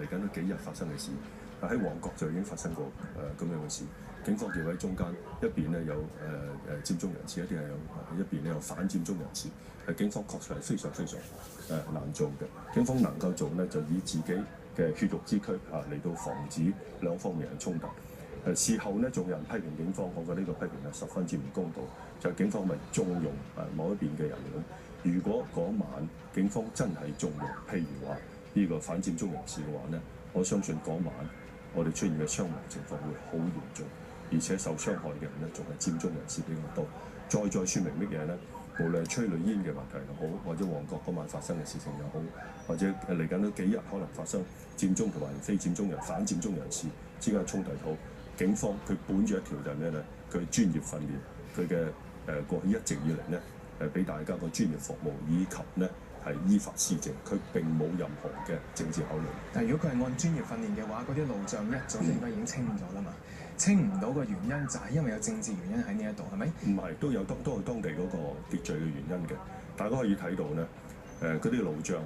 嚟緊嗰幾日發生嘅事。喺旺角就已經發生過咁樣嘅事，警方調喺中間，一邊咧有佔中人士，一邊咧有反佔中人士。警方確實係非常難做嘅。警方能夠做呢，就以自己嘅血肉之軀嚟到防止兩方面嘅衝突。事後呢，仲有人批評警方，我覺得呢個批評係十分之唔公道，就係警方咪縱容某一邊嘅人咁。如果嗰晚警方真係縱容，譬如話呢個反佔中人士嘅話呢，我相信嗰晚我哋出現嘅傷亡情況會好嚴重，而且受傷害嘅人呢，仲係佔中人士比較多。再説明乜嘢呢？無論係催淚煙嘅問題又好，或者旺角嗰晚發生嘅事情又好，或者嚟緊嗰幾日可能發生佔中同埋非佔中人、反佔中人士之間衝突好，警方佢本住一條就係咩呢？佢專業訓練，佢嘅過去一直以嚟呢，俾大家個專業服務，以及呢係依法施政，佢並冇任何嘅政治考慮。但如果佢係按專業訓練嘅話，嗰啲路障一早就應該已經清咗啦嘛。清唔到嘅原因就係因為有政治原因喺呢一度，係咪？唔係，都係當地嗰個秩序嘅原因嘅。大家可以睇到呢，嗰啲路障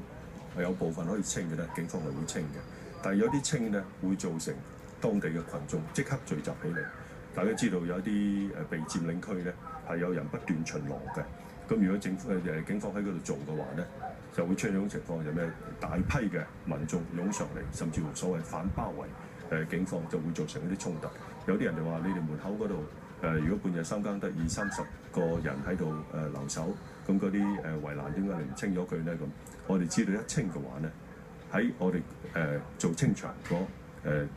係有部分可以清嘅咧，警方係會清嘅。但係有啲清呢，會造成當地嘅群眾即刻聚集起嚟。大家知道有啲被佔領區呢，係有人不斷巡邏嘅。咁如果警方喺嗰度做嘅話呢，就會出現一種情況，就咩大批嘅民眾湧上嚟，甚至乎所謂反包圍警方，就會造成一啲衝突。有啲人就話：你哋門口嗰度如果半夜三更得20-30個人喺度留守，咁嗰啲圍欄點解你唔清咗佢呢？咁我哋知道一清嘅話呢，喺我哋做清場嗰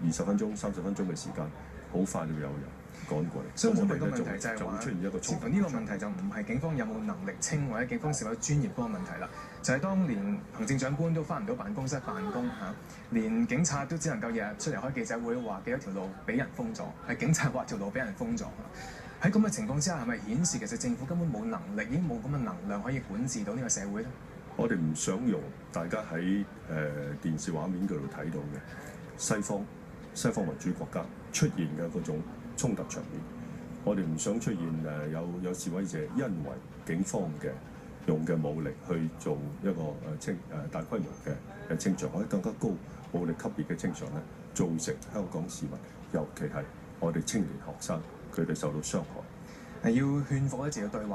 20分鐘、30分鐘嘅時間，好快就有人趕過嚟。所以我哋個問題就係話，出現一個衝突。呢個問題就唔係警方有冇能力清，或者警方是否專業嗰個問題啦，就係當連行政長官都翻唔到辦公室辦公嚇，連警察都只能夠日日出嚟開記者會話幾多條路俾人封咗，係警察話條路俾人封咗。喺咁嘅情況之下，係咪顯示其實政府根本冇能力，已經冇咁嘅能量可以管治到呢個社會咧？我哋唔想用大家喺電視畫面嗰度睇到嘅西方民主國家出現嘅嗰種衝突場面，我哋唔想出現有示威者因為警方嘅用嘅武力去做一個大規模嘅清場，或者更加高武力級別嘅清場咧，造成香港市民，尤其係我哋青年學生，佢哋受到傷害。係要勸服一自己對話。